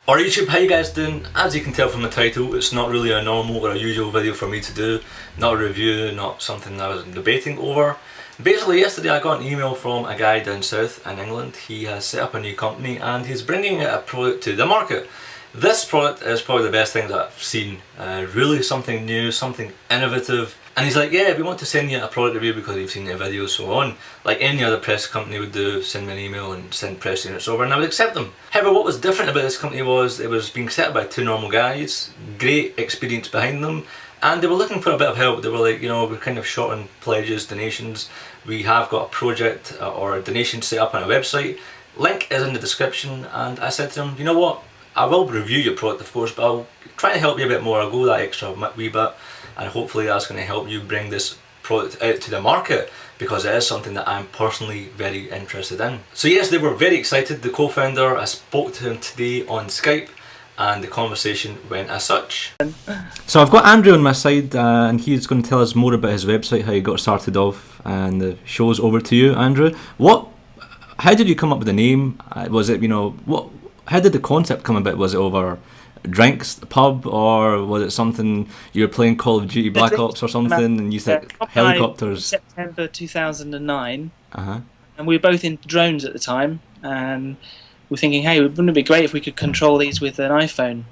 Alright YouTube, how you guys doing? As you can tell from the title, it's not really a normal or a usual video for me to do. Not a review, not something I was debating over. Basically yesterday I got an email from a guy down south in England. He has set up a new company and he's bringing a product to the market. This product is probably the best thing that I've seen. Really something new, something innovative. And he's like, yeah, we want to send you a product review because you've seen the video, so on. Like any other press company would do, send me an email and send press units over and I would accept them. However, what was different about this company was it was being set up by two normal guys, great experience behind them, and they were looking for a bit of help. They were like, you know, we're kind of short on pledges, donations. We have got a project or a donation set up on our website. Link is in the description, and I said to them, you know what, I will review your product of course, but I'll try to help you a bit more. I'll go that extra wee bit, and hopefully that's going to help you bring this product out to the market, because it is something that I'm personally very interested in. So yes, they were very excited. The co-founder, I spoke to him today on Skype and the conversation went as such. So I've got Andrew on my side and he's going to tell us more about his website, how he got started off, and the show's over to you, Andrew. How did you come up with the name? Was it, you know, how did the concept come about? Was it over drinks, the pub, or was it something you were playing Call of Duty Black Ops or something and you said helicopters? September 2009, and we were both into drones at the time, and we're thinking, hey, wouldn't it be great if we could control these with an iPhone?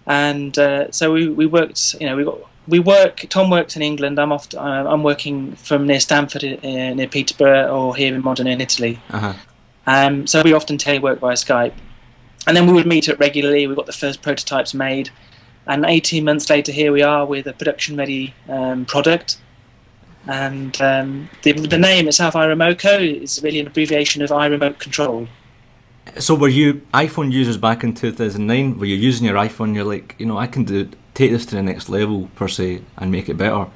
And so we worked. You know, we work. Tom works in England. I'm working from near Stamford, near Peterborough, or here in Modena in Italy. So we often telework via Skype. And then we would meet up regularly. We got the first prototypes made, and 18 months later, here we are with a production-ready product. And the name itself, iRemoco, is really an abbreviation of iRemote Control. So were you iPhone users back in 2009? Were you using your iPhone? You're like, you know, I can take this to the next level per se and make it better.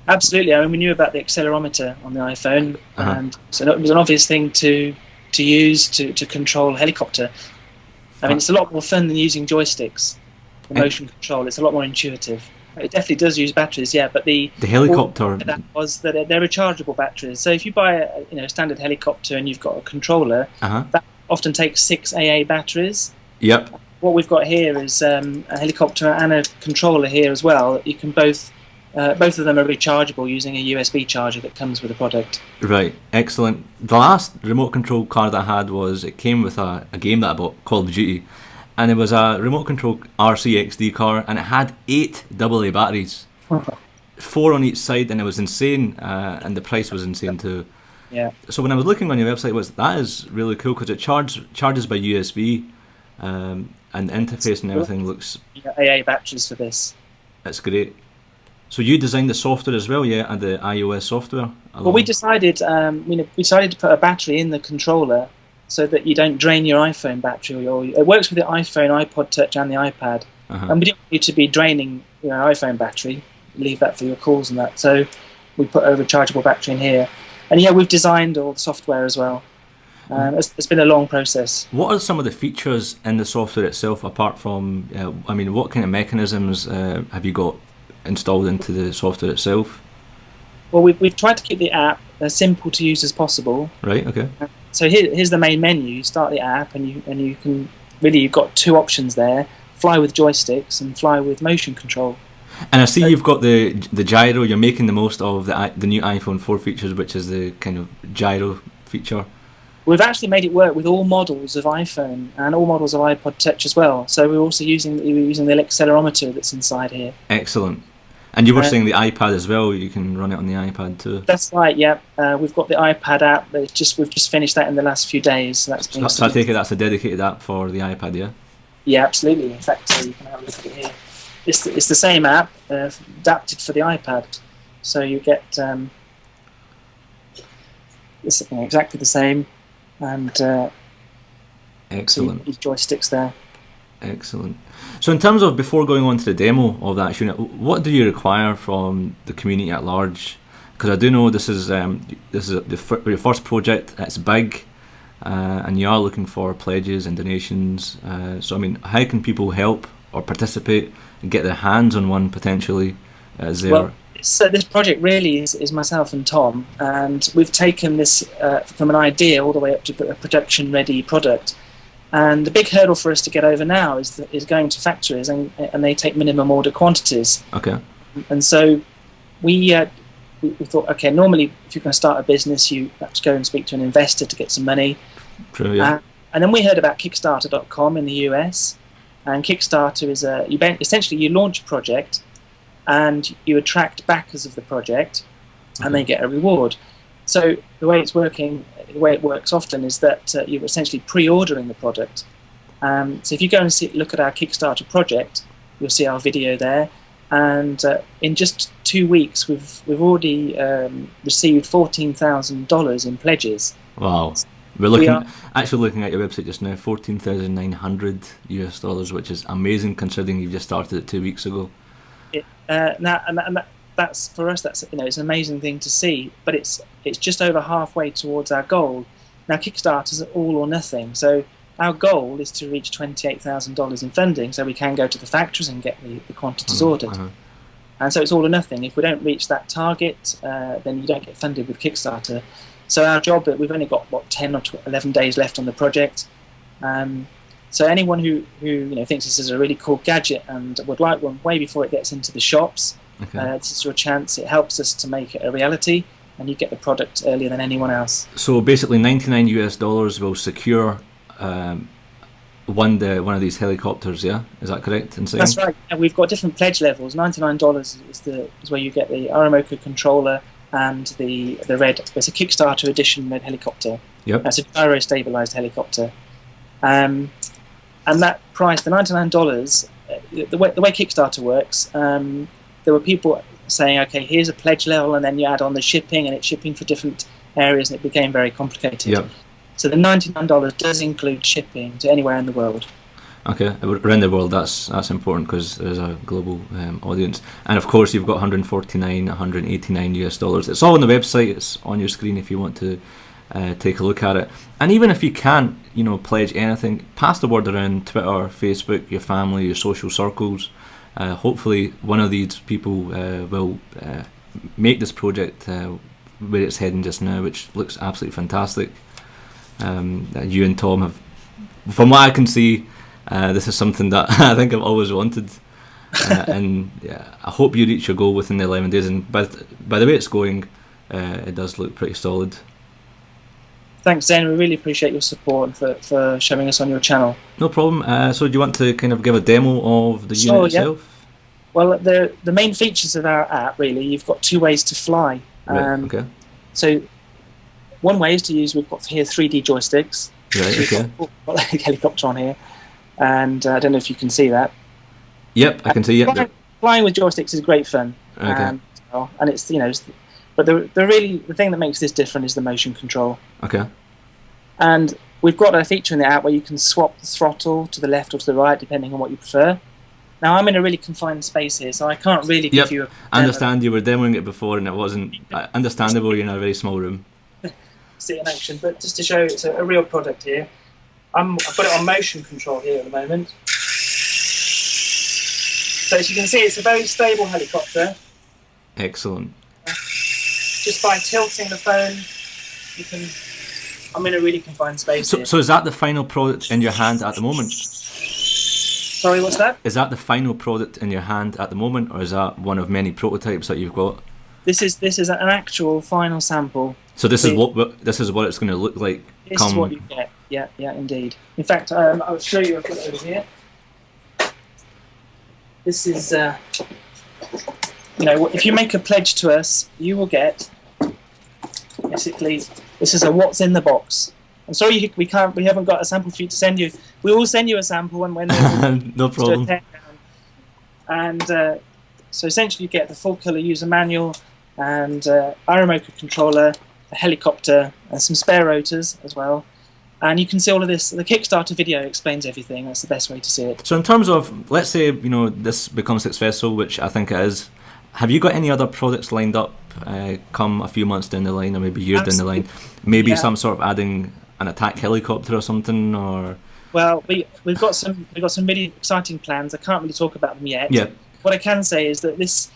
Absolutely. I mean, we knew about the accelerometer on the iPhone, and so it was an obvious thing to use to control a helicopter. I mean, it's a lot more fun than using joysticks for motion control. It's a lot more intuitive. It definitely does use batteries, yeah, but the helicopter, that was that they're rechargeable batteries. So if you buy a standard helicopter and you've got a controller, that often takes 6 AA batteries. Yep. What we've got here is a helicopter and a controller here as well. You can both of them are rechargeable using a USB charger that comes with the product. Right, excellent. The last remote control card I had it came with a game that I bought, Call of Duty, and it was a remote control RCXD car, and it had 8 AA batteries, 4 on each side, and it was insane, and the price was insane too. Yeah. So when I was looking on your website, that is really cool because it charges by USB, and the interface and everything looks. AA batteries for this. That's great. So you designed the software as well, yeah, and the iOS software? Well, we decided to put a battery in the controller so that you don't drain your iPhone battery. It works with the iPhone, iPod Touch, and the iPad. And we didn't want you to be draining your iPhone battery. Leave that for your calls and that. So we put a rechargeable battery in here. And yeah, we've designed all the software as well. It's been a long process. What are some of the features in the software itself, apart from, what kind of mechanisms have you got installed into the software itself? Well, we've tried to keep the app as simple to use as possible. Right. Okay. So here's the main menu. You start the app, and you can you've got 2 options there: fly with joysticks and fly with motion control. And I see you've got the gyro. You're making the most of the new iPhone 4 features, which is the kind of gyro feature. We've actually made it work with all models of iPhone and all models of iPod Touch as well. So we're also using the accelerometer that's inside here. Excellent. And you were saying the iPad as well, you can run it on the iPad too. That's right, yeah. We've got the iPad app. We've just finished that in the last few days. So I take it that's a dedicated app for the iPad, yeah? Yeah, absolutely. In fact, so you can have a look at it here. It's the same app, adapted for the iPad. So you get it's exactly the same, and excellent. So joysticks there. Excellent. So in terms of, before going on to the demo of that unit, what do you require from the community at large? Because I do know this is your first project. It's big, and you are looking for pledges and donations. So I mean, how can people help or participate and get their hands on one potentially? Well, so this project really is myself and Tom, and we've taken this from an idea all the way up to a production-ready product. And the big hurdle for us to get over now is going to factories, and they take minimum order quantities. Okay. And so we thought, okay, normally if you're going to start a business, you perhaps go and speak to an investor to get some money. True, yeah. And then we heard about Kickstarter.com in the US. And Kickstarter is essentially you launch a project and you attract backers of the project, and they get a reward. So the way it works often is that you're essentially pre-ordering the product. So if you go and look at our Kickstarter project, you'll see our video there. And in just 2 weeks, we've already received $14,000 in pledges. Wow. We're actually looking at your website just now, $14,900 which is amazing considering you've just started it 2 weeks ago. That's for us. That's it's an amazing thing to see. But it's just over halfway towards our goal. Now Kickstarter's all or nothing. So our goal is to reach $28,000 in funding, so we can go to the factories and get the quantities ordered. And so it's all or nothing. If we don't reach that target, then you don't get funded with Kickstarter. So our job, we've only got 10 or 11 days left on the project. So anyone who thinks this is a really cool gadget and would like one way before it gets into the shops, this is your chance. It helps us to make it a reality, and you get the product earlier than anyone else. So basically, $99 will secure one of these helicopters. Yeah, is that correct in saying? That's right. And we've got different pledge levels. $99 is where you get the iRemoco controller and the red. It's a Kickstarter edition red helicopter. Yep. That's a gyro stabilized helicopter. And that price, the $99, the way Kickstarter works, there were people saying, okay, here's a pledge level, and then you add on the shipping, and it's shipping for different areas, and it became very complicated. Yep. So the $99 does include shipping to anywhere in the world. Okay, around the world, that's important because there's a global audience. And of course, you've got $189 It's all on the website. It's on your screen if you want to take a look at it. And even if you can't, pledge anything, pass the word around Twitter, Facebook, your family, your social circles. Hopefully, one of these people will make this project where it's heading just now, which looks absolutely fantastic. You and Tom have, from what I can see, this is something that I think I've always wanted, and I hope you reach your goal within the 11 days. And by the way it's going, it does look pretty solid. Thanks, Zen. We really appreciate your support and for showing us on your channel. No problem. So do you want to kind of give a demo of the unit itself? Yeah. Well, the main features of our app, really, you've got two ways to fly. Right, okay. So one way is to use, we've got here 3D joysticks. Right, okay. We've got a helicopter on here. And I don't know if you can see that. Yep, I can see it. Flying with joysticks is great fun. Okay. And it's, but the thing that makes this different is the motion control. Okay. And we've got a feature in the app where you can swap the throttle to the left or to the right, depending on what you prefer. Now, I'm in a really confined space here, so I can't really give you a demo. I understand you were demoing it before and it wasn't understandable. You're in a very small room. See it in action, but just to show it's a real product here. I've got it on motion control here at the moment. So as you can see, it's a very stable helicopter. Excellent. Just by tilting the phone, you can. I'm in a really confined space here. So is that the final product in your hand at the moment? Sorry, what's that? Is that the final product in your hand at the moment, or is that one of many prototypes that you've got? This is an actual final sample. So this is what it's going to look like. This is what you get. Yeah, indeed. In fact, I'll show you. I've got it over here. This is, if you make a pledge to us, you will get. Basically, this is a what's in the box. I'm sorry we haven't got a sample for you to send you. We will send you a sample when no problem. And so essentially, you get the full colour user manual and iRemoco controller, a helicopter, and some spare rotors as well. And you can see all of this. The Kickstarter video explains everything. That's the best way to see it. So in terms of, let's say, this becomes successful, which I think it is, have you got any other products lined up come a few months down the line, or maybe years down the line? Maybe some sort of adding an attack helicopter or something, or? Well, we've got some really exciting plans. I can't really talk about them yet. Yeah. What I can say is that this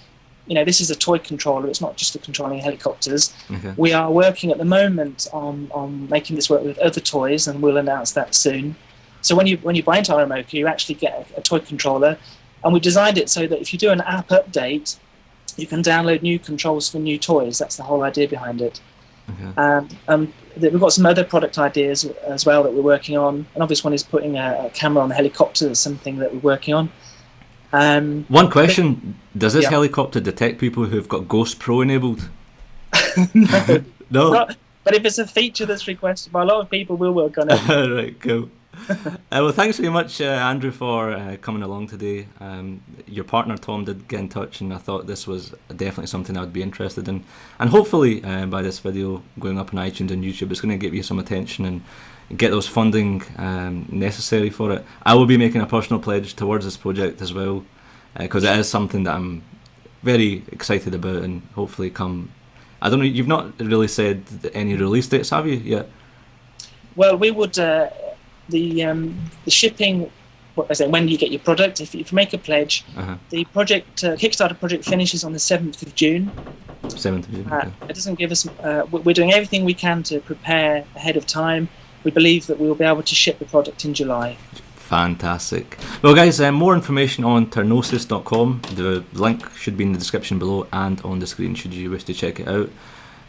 is a toy controller. It's not just for controlling helicopters. Okay. We are working at the moment on making this work with other toys, and we'll announce that soon. So when you buy into iRemoco, you actually get a toy controller, and we designed it so that if you do an app update, you can download new controls for new toys. That's the whole idea behind it. Okay. We've got some other product ideas as well that we're working on. An obvious one is putting a camera on the helicopter. That's something that we're working on. One question, does this helicopter detect people who've got Ghost Pro enabled? No. No? But if it's a feature that's requested by a lot of people, we'll work on it. Right, cool. Well, thanks very much, Andrew, for coming along today. Your partner Tom did get in touch, and I thought this was definitely something I would be interested in. And hopefully, by this video going up on iTunes and YouTube, it's going to give you some attention and get those funding necessary for it. I will be making a personal pledge towards this project as well, because it is something that I'm very excited about, and hopefully come. I don't know. You've not really said any release dates, have you yet? Well, we would. The shipping, when you get your product, if you make a pledge, the project Kickstarter project finishes on the 7th of June. 7th of June. Okay. It doesn't give us. We're doing everything we can to prepare ahead of time. We believe that we will be able to ship the product in July. Fantastic. Well, guys, more information on Turnosis.com. The link should be in the description below and on the screen should you wish to check it out.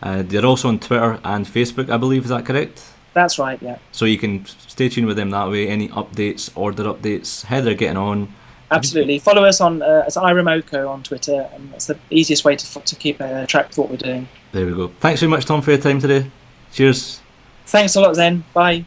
They're also on Twitter and Facebook, I believe. Is that correct? That's right, yeah. So you can stay tuned with them that way. Any updates, order updates, how they're getting on. Absolutely. Follow us on as iRemoco on Twitter, and that's the easiest way to keep track of what we're doing. There we go. Thanks very much, Tom, for your time today. Cheers. Thanks a lot, Zen. Bye.